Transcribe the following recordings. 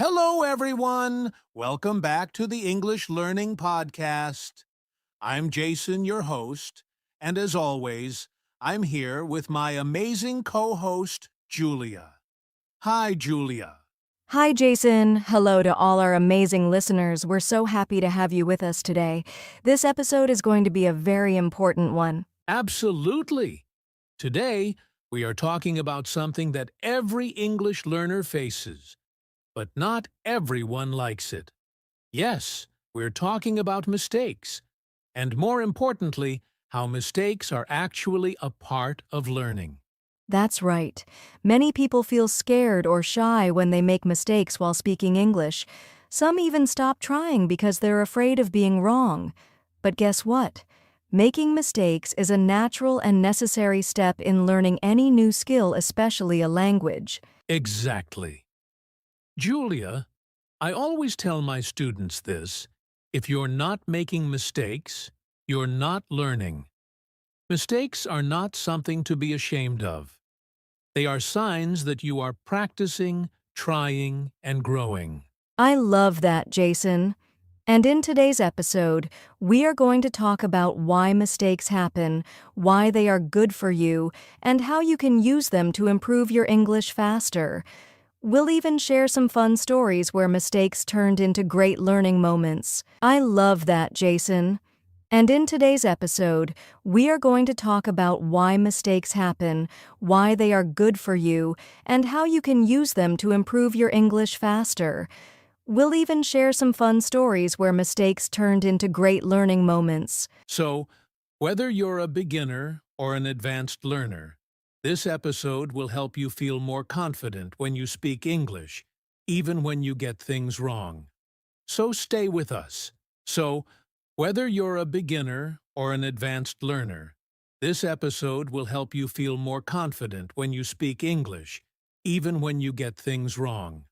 Hello, everyone. Welcome back to the English Learning Podcast. I'm Jason, your host, and as always, I'm here with my amazing co-host, Julia. Hi, Julia. Hi, Jason. Hello to all our amazing listeners. We're so happy to have you with us today. This episode is going to be a very important one. Absolutely. Today, we are talking about something that every English learner faces, but not everyone likes it. Yes, we're talking about mistakes, and more importantly, how mistakes are actually a part of learning. That's right. Many people feel scared or shy when they make mistakes while speaking English. Some even stop trying because they're afraid of being wrong. But guess what? Making mistakes is a natural and necessary step in learning any new skill, especially a language. Exactly. Julia, I always tell my students this: if you're not making mistakes, you're not learning. Mistakes are not something to be ashamed of. They are signs that you are practicing, trying, and growing. I love that, Jason. And in today's episode, we are going to talk about why mistakes happen, why they are good for you, and how you can use them to improve your English faster. We'll even share some fun stories where mistakes turned into great learning moments. I love that, Jason. And in today's episode, we are going to talk about why mistakes happen, why they are good for you, and how you can use them to improve your English faster. We'll even share some fun stories where mistakes turned into great learning moments. So, whether you're a beginner or an advanced learner, this episode will help you feel more confident when you speak English, even when you get things wrong. So stay with us. Whether you're a beginner or an advanced learner, this episode will help you feel more confident when you speak English, even when you get things wrong.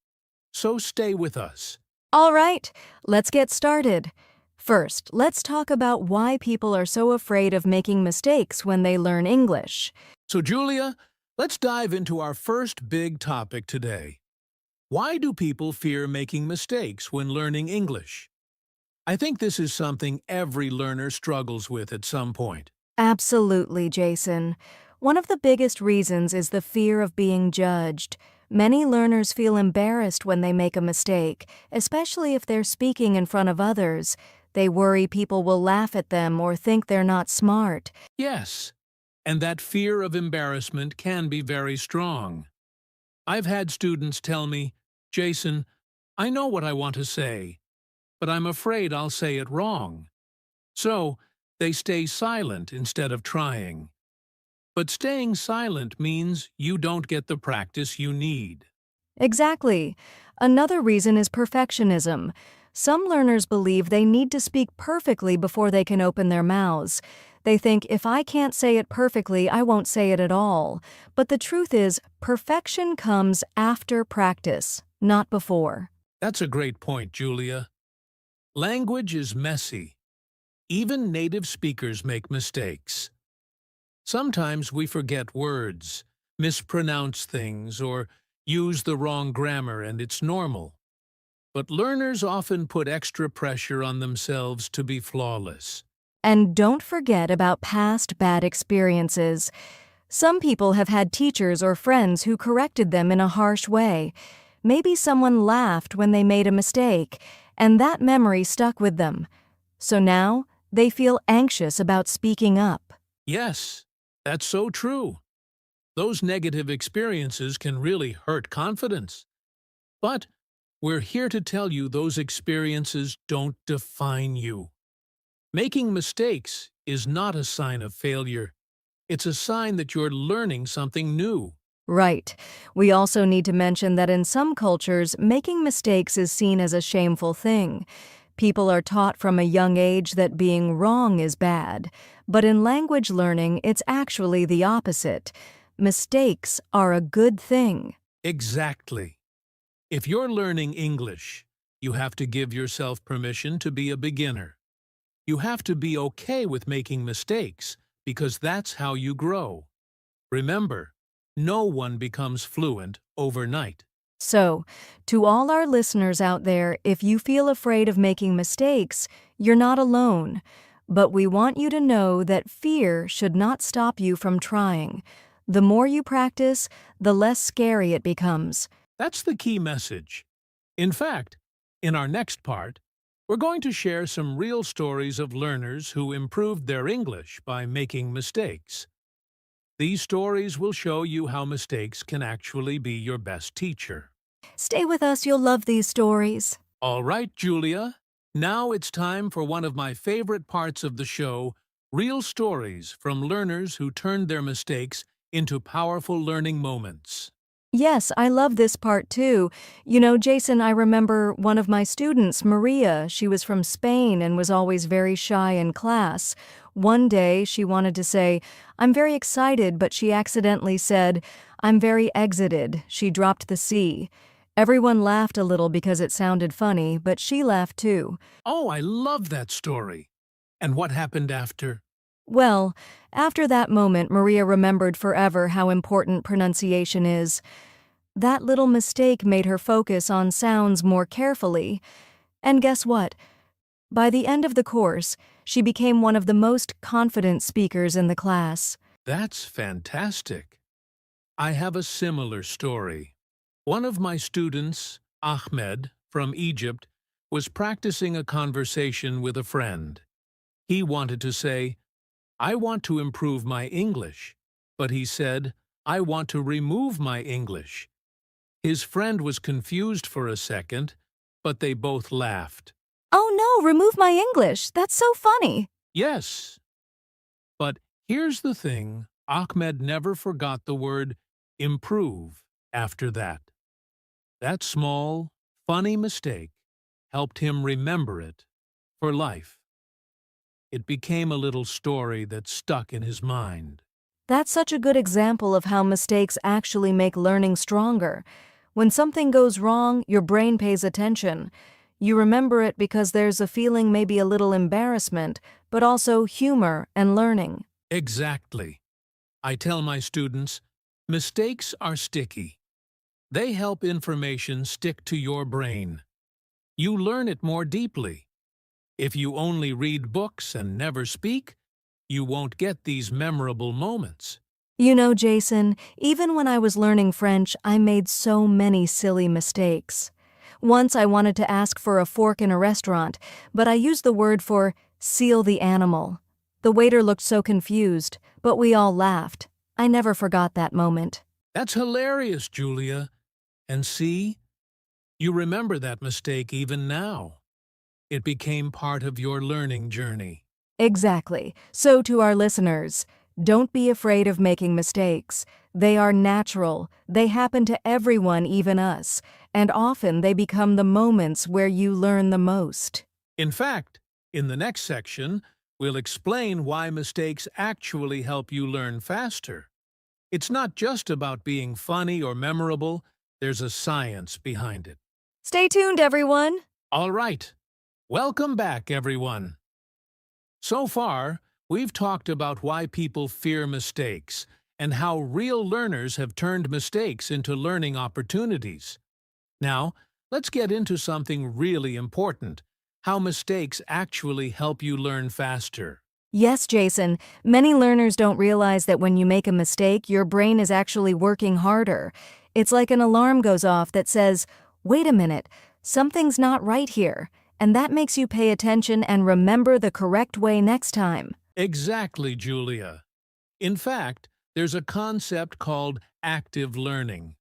So stay with us. All right, let's get started. First, let's talk about why people are so afraid of making mistakes when they learn English. So, Julia, let's dive into our first big topic today. Why do people fear making mistakes when learning English? I think this is something every learner struggles with at some point. Absolutely, Jason. One of the biggest reasons is the fear of being judged. Many learners feel embarrassed when they make a mistake, especially if they're speaking in front of others. They worry people will laugh at them or think they're not smart. Yes, and that fear of embarrassment can be very strong. I've had students tell me, Jason, I know what I want to say, but I'm afraid I'll say it wrong. So, they stay silent instead of trying. But staying silent means you don't get the practice you need. Exactly. Another reason is perfectionism. Some learners believe they need to speak perfectly before they can open their mouths. They think, if I can't say it perfectly, I won't say it at all. But the truth is, perfection comes after practice, not before. That's a great point, Julia. Language is messy. Even native speakers make mistakes. Sometimes we forget words, mispronounce things, or use the wrong grammar, and it's normal. But learners often put extra pressure on themselves to be flawless. And don't forget about past bad experiences. Some people have had teachers or friends who corrected them in a harsh way. Maybe someone laughed when they made a mistake, and that memory stuck with them. So now, they feel anxious about speaking up. Yes, that's so true. Those negative experiences can really hurt confidence. But we're here to tell you those experiences don't define you. Making mistakes is not a sign of failure. It's a sign that you're learning something new. Right. We also need to mention that in some cultures, making mistakes is seen as a shameful thing. People are taught from a young age that being wrong is bad. But in language learning, it's actually the opposite. Mistakes are a good thing. Exactly. If you're learning English, you have to give yourself permission to be a beginner. You have to be okay with making mistakes, because that's how you grow. Remember, no one becomes fluent overnight. So, to all our listeners out there, if you feel afraid of making mistakes, you're not alone. But we want you to know that fear should not stop you from trying. The more you practice, the less scary it becomes. That's the key message. In fact, in our next part, we're going to share some real stories of learners who improved their English by making mistakes. These stories will show you how mistakes can actually be your best teacher. Stay with us, you'll love these stories. All right, Julia. Now it's time for one of my favorite parts of the show, real stories from learners who turned their mistakes into powerful learning moments. Yes, I love this part too. You know, Jason, I remember one of my students, Maria. She was from Spain and was always very shy in class. One day, she wanted to say, "I'm very excited," but she accidentally said, "I'm very exited." She dropped the C. Everyone laughed a little because it sounded funny, but she laughed too. Oh, I love that story. And what happened after? Well, after that moment, Maria remembered forever how important pronunciation is. That little mistake made her focus on sounds more carefully. And guess what? By the end of the course, she became one of the most confident speakers in the class. That's fantastic. I have a similar story. One of my students, Ahmed, from Egypt, was practicing a conversation with a friend. He wanted to say, "I want to improve my English," but he said, "I want to remove my English." His friend was confused for a second, but they both laughed. "Oh no, remove my English. That's so funny." Yes, but here's the thing, Ahmed never forgot the word improve after that. That small, funny mistake helped him remember it for life. It became a little story that stuck in his mind. That's such a good example of how mistakes actually make learning stronger. When something goes wrong, your brain pays attention. You remember it because there's a feeling, maybe a little embarrassment, but also humor and learning. Exactly. I tell my students, mistakes are sticky. They help information stick to your brain. You learn it more deeply. If you only read books and never speak, you won't get these memorable moments. You know, Jason, even when I was learning French, I made so many silly mistakes. Once I wanted to ask for a fork in a restaurant, but I used the word for seal the animal. The waiter looked so confused, but we all laughed. I never forgot that moment. That's hilarious, Julia. And see, you remember that mistake even now. It became part of your learning journey. Exactly. So to our listeners, don't be afraid of making mistakes. They are natural. They happen to everyone, even us. And often they become the moments where you learn the most. In fact, in the next section, we'll explain why mistakes actually help you learn faster. It's not just about being funny or memorable, there's a science behind it. Stay tuned, everyone. All right, welcome back, everyone. So far, we've talked about why people fear mistakes and how real learners have turned mistakes into learning opportunities. Now, let's get into something really important, how mistakes actually help you learn faster. Yes, Jason, many learners don't realize that when you make a mistake, your brain is actually working harder. It's like an alarm goes off that says, "Wait a minute, something's not right here," and that makes you pay attention and remember the correct way next time. Exactly, Julia. In fact, there's a concept called active learning.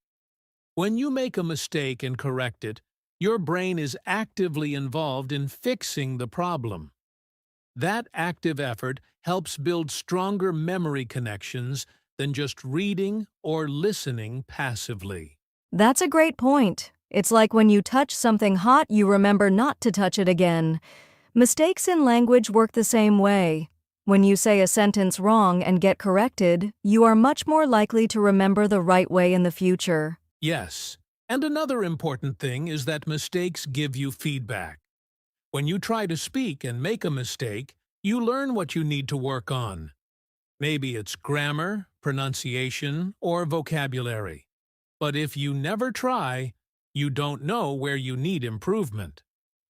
When you make a mistake and correct it, your brain is actively involved in fixing the problem. That active effort helps build stronger memory connections than just reading or listening passively. That's a great point. It's like when you touch something hot, you remember not to touch it again. Mistakes in language work the same way. When you say a sentence wrong and get corrected, you are much more likely to remember the right way in the future. Yes, and another important thing is that mistakes give you feedback. When you try to speak and make a mistake, you learn what you need to work on. Maybe it's grammar, pronunciation, or vocabulary. But if you never try, You don't know where you need improvement.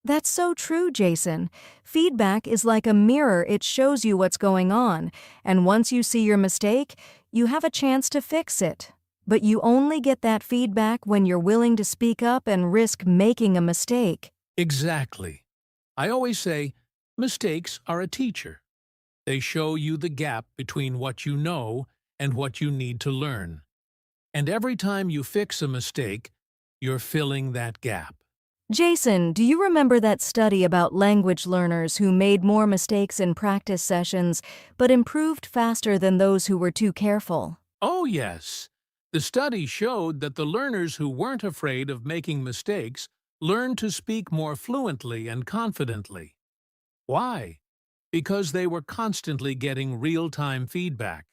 That's so true, Jason. Feedback is like a mirror, it shows you what's going on, and once you see your mistake, you have a chance to fix it. But you only get that feedback when you're willing to speak up and risk making a mistake. Exactly. I always say, mistakes are a teacher. They show you the gap between what you know and what you need to learn. And every time you fix a mistake, you're filling that gap. Jason, do you remember that study about language learners who made more mistakes in practice sessions but improved faster than those who were too careful? Oh, yes. The study showed that the learners who weren't afraid of making mistakes learned to speak more fluently and confidently. Why? Because they were constantly getting real-time feedback,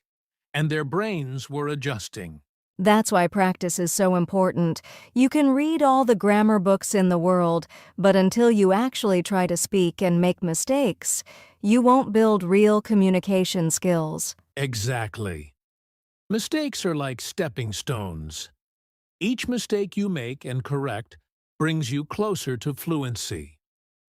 and their brains were adjusting. That's why practice is so important. You can read all the grammar books in the world, but until you actually try to speak and make mistakes, you won't build real communication skills. Exactly. Mistakes are like stepping stones. Each mistake you make and correct brings you closer to fluency.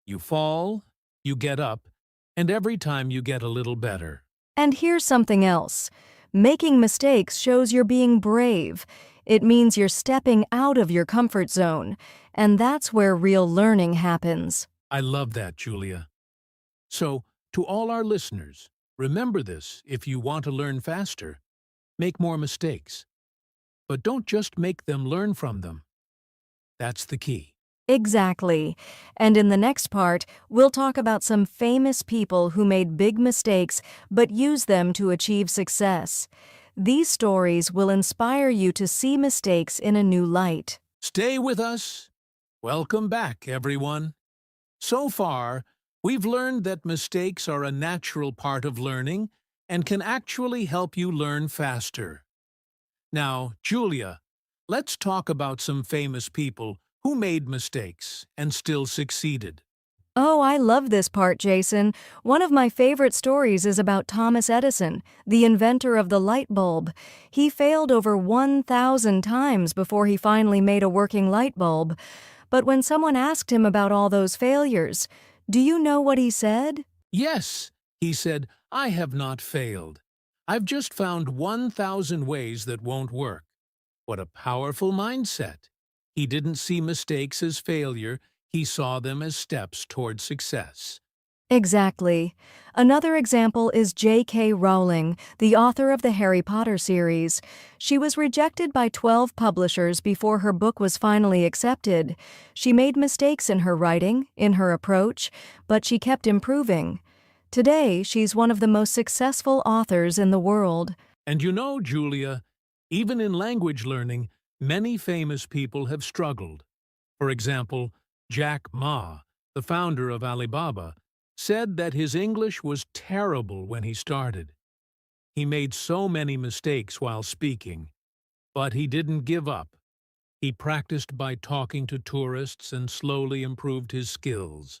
You fall, you get up, and every time you get a little better. And here's something else. Making mistakes shows you're being brave. It means you're stepping out of your comfort zone, and that's where real learning happens. I love that, Julia. So, to all our listeners, remember this: if you want to learn faster, make more mistakes. But don't just make them, learn from them. That's the key. Exactly. And in the next part, we'll talk about some famous people who made big mistakes but used them to achieve success. These stories will inspire you to see mistakes in a new light. Stay with us. Welcome back, everyone. So far, we've learned that mistakes are a natural part of learning and can actually help you learn faster. Now, Julia, let's talk about some famous people who made mistakes and still succeeded. Oh, I love this part, Jason. One of my favorite stories is about Thomas Edison, the inventor of the light bulb. He failed over 1,000 times before he finally made a working light bulb. But when someone asked him about all those failures, do you know what he said? Yes, he said, I have not failed. I've just found 1,000 ways that won't work. What a powerful mindset. He didn't see mistakes as failure, he saw them as steps toward success. Exactly. Another example is J.K. Rowling, the author of the Harry Potter series. She was rejected by 12 publishers before her book was finally accepted. She made mistakes in her writing, in her approach, but she kept improving. Today, she's one of the most successful authors in the world. And you know, Julia, even in language learning, many famous people have struggled. For example, Jack Ma, the founder of Alibaba, said that his English was terrible when he started. He made so many mistakes while speaking, but he didn't give up. He practiced by talking to tourists and slowly improved his skills.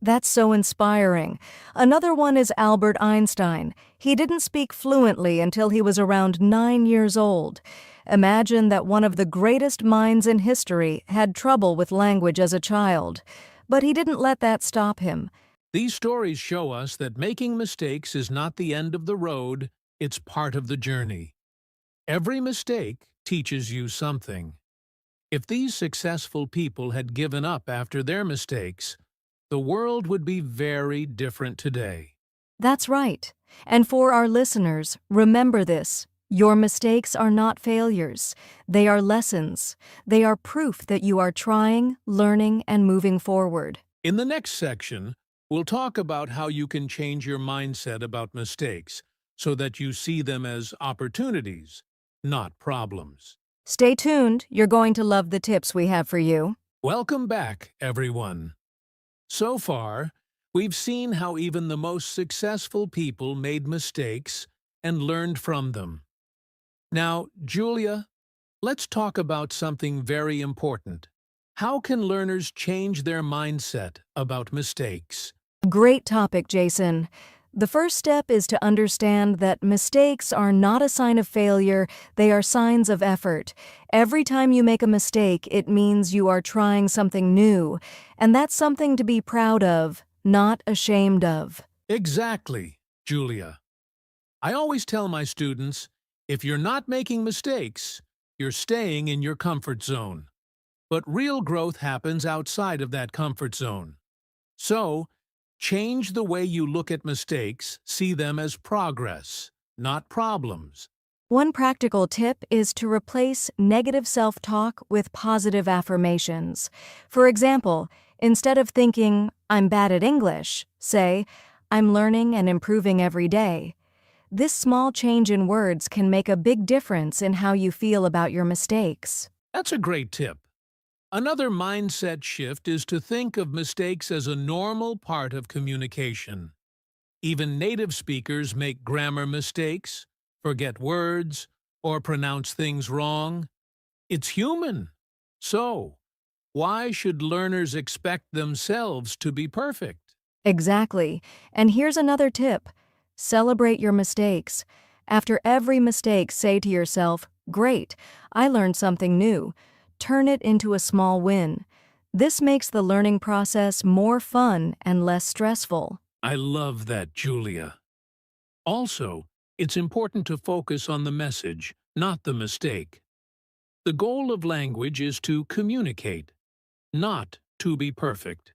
That's so inspiring. Another one is Albert Einstein. He didn't speak fluently until he was around 9 years old. Imagine that one of the greatest minds in history had trouble with language as a child. But he didn't let that stop him. These stories show us that making mistakes is not the end of the road, it's part of the journey. Every mistake teaches you something. If these successful people had given up after their mistakes, the world would be very different today. That's right. And for our listeners, remember this. Your mistakes are not failures. They are lessons. They are proof that you are trying, learning, and moving forward. In the next section, we'll talk about how you can change your mindset about mistakes so that you see them as opportunities, not problems. Stay tuned. You're going to love the tips we have for you. Welcome back, everyone. So far, we've seen how even the most successful people made mistakes and learned from them. Now, Julia, let's talk about something very important. How can learners change their mindset about mistakes? Great topic, Jason. The first step is to understand that mistakes are not a sign of failure, they are signs of effort. Every time you make a mistake, it means you are trying something new, and that's something to be proud of, not ashamed of. Exactly, Julia. I always tell my students, if you're not making mistakes, you're staying in your comfort zone. But real growth happens outside of that comfort zone. So, change the way you look at mistakes, see them as progress, not problems. One practical tip is to replace negative self-talk with positive affirmations. For example, instead of thinking, "I'm bad at English," say, "I'm learning and improving every day." This small change in words can make a big difference in how you feel about your mistakes. That's a great tip. Another mindset shift is to think of mistakes as a normal part of communication. Even native speakers make grammar mistakes, forget words, or pronounce things wrong. It's human. So, why should learners expect themselves to be perfect? Exactly. And here's another tip. Celebrate your mistakes. After every mistake, say to yourself, "Great, I learned something new." Turn it into a small win. This makes the learning process more fun and less stressful. I love that, Julia. Also, it's important to focus on the message, not the mistake. The goal of language is to communicate, not to be perfect.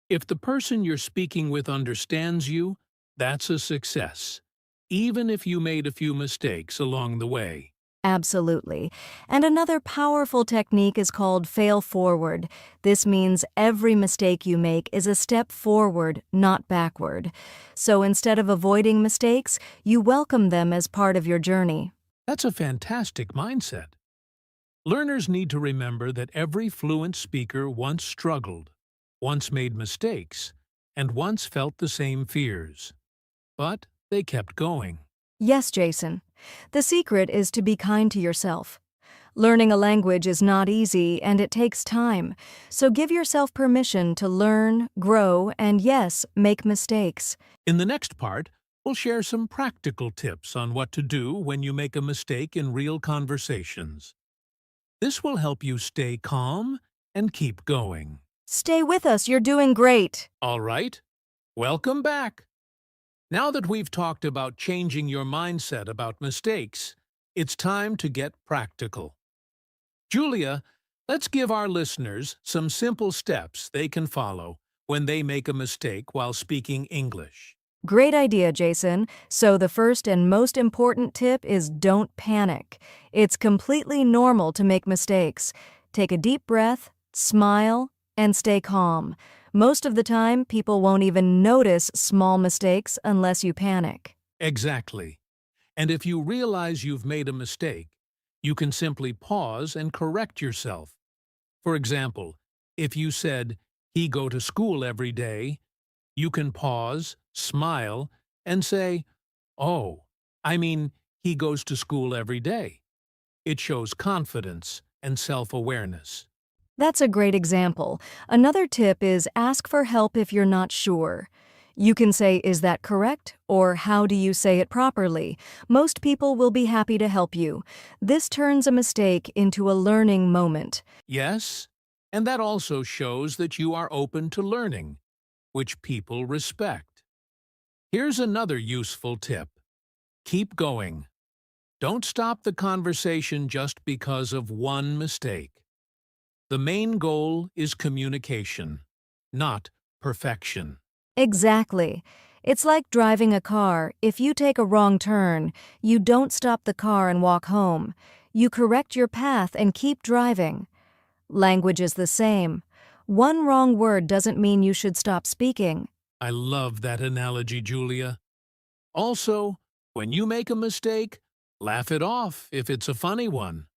If the person you're speaking with understands you, that's a success, even if you made a few mistakes along the way. Absolutely. And another powerful technique is called fail forward. This means every mistake you make is a step forward, not backward. So instead of avoiding mistakes, you welcome them as part of your journey. That's a fantastic mindset. Learners need to remember that every fluent speaker once struggled, once made mistakes, and once felt the same fears. But they kept going. Yes, Jason. The secret is to be kind to yourself. Learning a language is not easy and it takes time, so give yourself permission to learn, grow, and yes, make mistakes. In the next part, we'll share some practical tips on what to do when you make a mistake in real conversations. This will help you stay calm and keep going. Stay with us, you're doing great. All right, welcome back. Now that we've talked about changing your mindset about mistakes, it's time to get practical. Julia, let's give our listeners some simple steps they can follow when they make a mistake while speaking English. Great idea, Jason. So the first and most important tip is don't panic. It's completely normal to make mistakes. Take a deep breath, smile, and stay calm. Most of the time, people won't even notice small mistakes unless you panic. Exactly. And if you realize you've made a mistake, you can simply pause and correct yourself. For example, if you said, "He go to school every day," you can pause, smile, and say, "Oh, I mean, he goes to school every day." It shows confidence and self-awareness. That's a great example. Another tip is ask for help if you're not sure. You can say, "Is that correct?" or "How do you say it properly?" Most people will be happy to help you. This turns a mistake into a learning moment. Yes, and that also shows that you are open to learning, which people respect. Here's another useful tip. Keep going. Don't stop the conversation just because of one mistake. The main goal is communication, not perfection. Exactly. It's like driving a car. If you take a wrong turn, you don't stop the car and walk home. You correct your path and keep driving. Language is the same. One wrong word doesn't mean you should stop speaking. I love that analogy, Julia. Also, when you make a mistake, laugh it off if it's a funny one.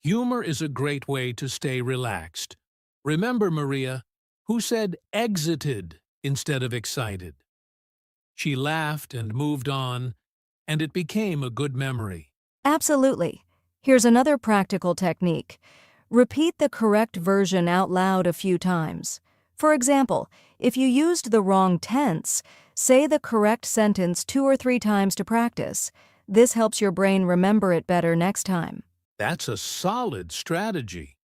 Humor is a great way to stay relaxed. Remember Maria, who said exited instead of excited. She laughed and moved on, and it became a good memory. Absolutely. Here's another practical technique. Repeat the correct version out loud a few times. For example, if you used the wrong tense, Say the correct sentence 2 or 3 times to practice. This helps your brain remember it better next time. That's a solid strategy.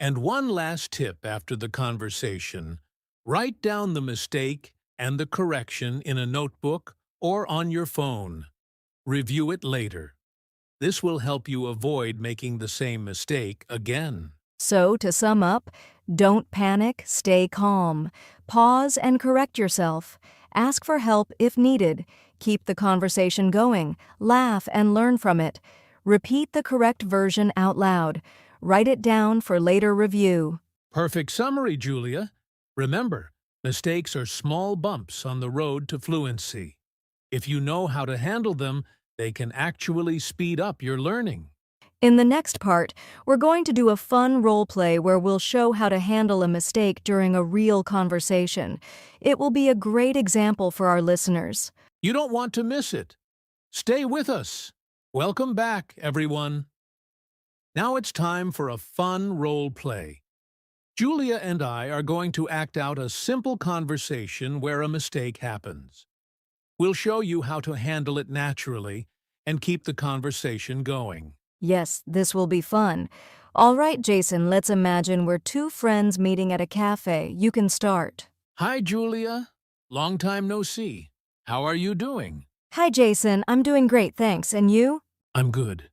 And one last tip after the conversation: write down the mistake and the correction in a notebook or on your phone. Review it later. This will help you avoid making the same mistake again. So, to sum up, don't panic, stay calm. Pause and correct yourself. Ask for help if needed. Keep the conversation going. Laugh and learn from it. Repeat the correct version out loud. Write it down for later review. Perfect summary, Julia. Remember, mistakes are small bumps on the road to fluency. If you know how to handle them, they can actually speed up your learning. In the next part, we're going to do a fun role play where we'll show how to handle a mistake during a real conversation. It will be a great example for our listeners. You don't want to miss it. Stay with us. Welcome back, everyone. Now it's time for a fun role play. Julia and I are going to act out a simple conversation where a mistake happens. We'll show you how to handle it naturally and keep the conversation going. Yes, this will be fun. All right, Jason, let's imagine we're two friends meeting at a cafe. You can start. Hi, Julia. Long time no see. How are you doing? Hi, Jason. I'm doing great, thanks. And you? I'm good.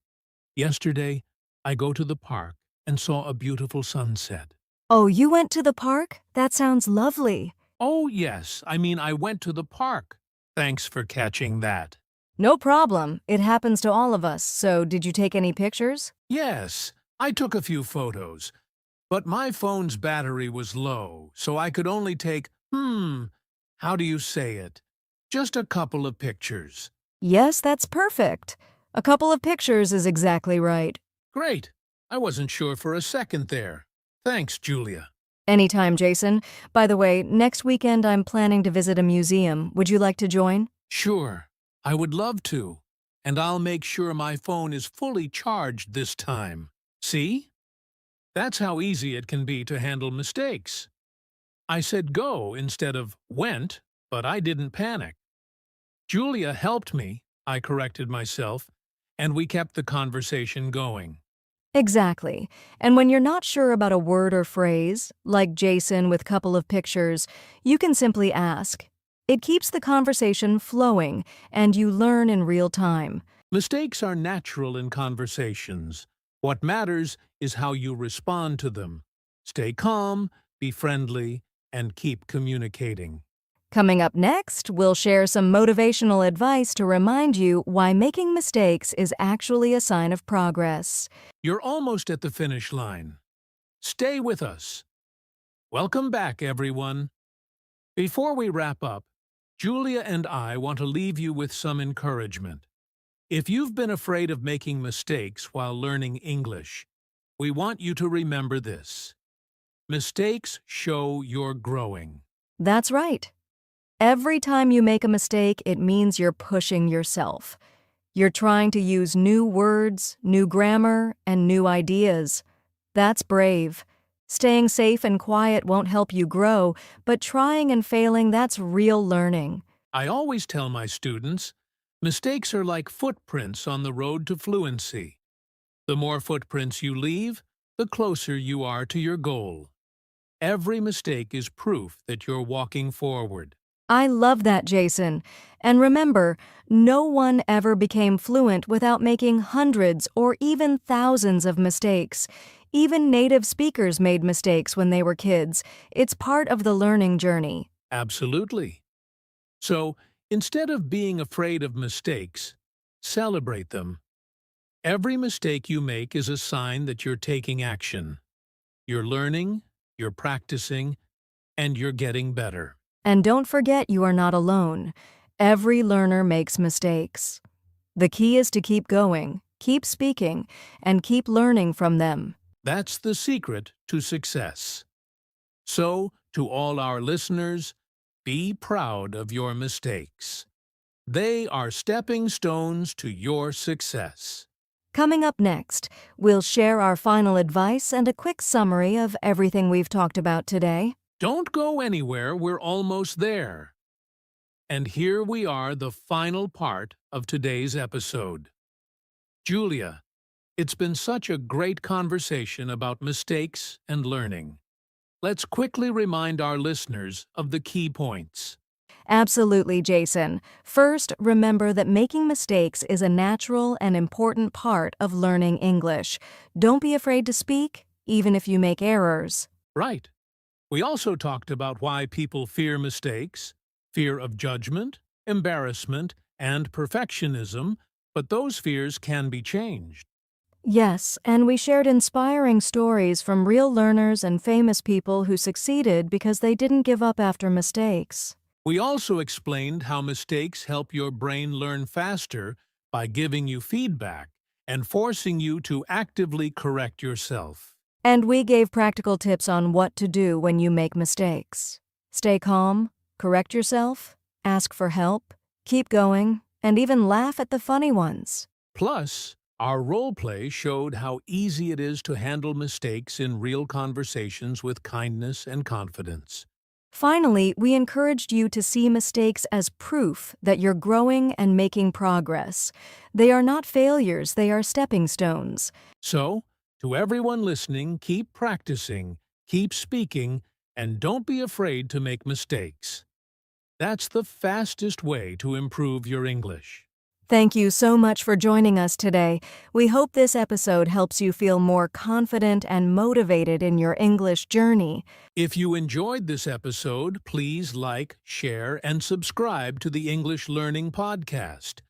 Yesterday, I go to the park and saw a beautiful sunset. Oh, you went to the park? That sounds lovely. Oh, yes. I went to the park. Thanks for catching that. No problem. It happens to all of us. So, did you take any pictures? Yes, I took a few photos, but my phone's battery was low, so I could only take, how do you say it? Just a couple of pictures. Yes, that's perfect. A couple of pictures is exactly right. Great. I wasn't sure for a second there. Thanks, Julia. Anytime, Jason. By the way, next weekend I'm planning to visit a museum. Would you like to join? Sure, I would love to. And I'll make sure my phone is fully charged this time. See? That's how easy it can be to handle mistakes. I said go instead of went, but I didn't panic. Julia helped me, I corrected myself, and we kept the conversation going. Exactly. And when you're not sure about a word or phrase, like Jason with couple of pictures, you can simply ask. It keeps the conversation flowing, and you learn in real time. Mistakes are natural in conversations. What matters is how you respond to them. Stay calm, be friendly, and keep communicating. Coming up next, we'll share some motivational advice to remind you why making mistakes is actually a sign of progress. You're almost at the finish line. Stay with us. Welcome back, everyone. Before we wrap up, Julia and I want to leave you with some encouragement. If you've been afraid of making mistakes while learning English, we want you to remember this. Mistakes show you're growing. That's right. Every time you make a mistake, it means you're pushing yourself. You're trying to use new words, new grammar, and new ideas. That's brave. Staying safe and quiet won't help you grow, but trying and failing, that's real learning. I always tell my students, mistakes are like footprints on the road to fluency. The more footprints you leave, the closer you are to your goal. Every mistake is proof that you're walking forward. I love that, Jason. And remember, no one ever became fluent without making hundreds or even thousands of mistakes. Even native speakers made mistakes when they were kids. It's part of the learning journey. Absolutely. So, instead of being afraid of mistakes, celebrate them. Every mistake you make is a sign that you're taking action. You're learning, you're practicing, and you're getting better. And don't forget you are not alone. Every learner makes mistakes. The key is to keep going, keep speaking, and keep learning from them. That's the secret to success. So, to all our listeners, be proud of your mistakes. They are stepping stones to your success. Coming up next, we'll share our final advice and a quick summary of everything we've talked about today. Don't go anywhere, we're almost there. And here we are, the final part of today's episode. Julia, it's been such a great conversation about mistakes and learning. Let's quickly remind our listeners of the key points. Absolutely, Jason. First, remember that making mistakes is a natural and important part of learning English. Don't be afraid to speak, even if you make errors. Right. We also talked about why people fear mistakes, fear of judgment, embarrassment, and perfectionism, but those fears can be changed. Yes, and we shared inspiring stories from real learners and famous people who succeeded because they didn't give up after mistakes. We also explained how mistakes help your brain learn faster by giving you feedback and forcing you to actively correct yourself. And we gave practical tips on what to do when you make mistakes. Stay calm, correct yourself, ask for help, keep going, and even laugh at the funny ones. Plus, our role play showed how easy it is to handle mistakes in real conversations with kindness and confidence. Finally, we encouraged you to see mistakes as proof that you're growing and making progress. They are not failures, they are stepping stones. So, to everyone listening, keep practicing, keep speaking, and don't be afraid to make mistakes. That's the fastest way to improve your English. Thank you so much for joining us today. We hope this episode helps you feel more confident and motivated in your English journey. If you enjoyed this episode, please like, share, and subscribe to the English Learning Podcast.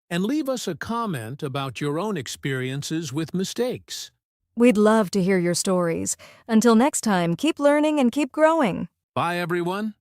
And leave us a comment about your own experiences with mistakes. We'd love to hear your stories. Until next time, keep learning and keep growing. Bye, everyone.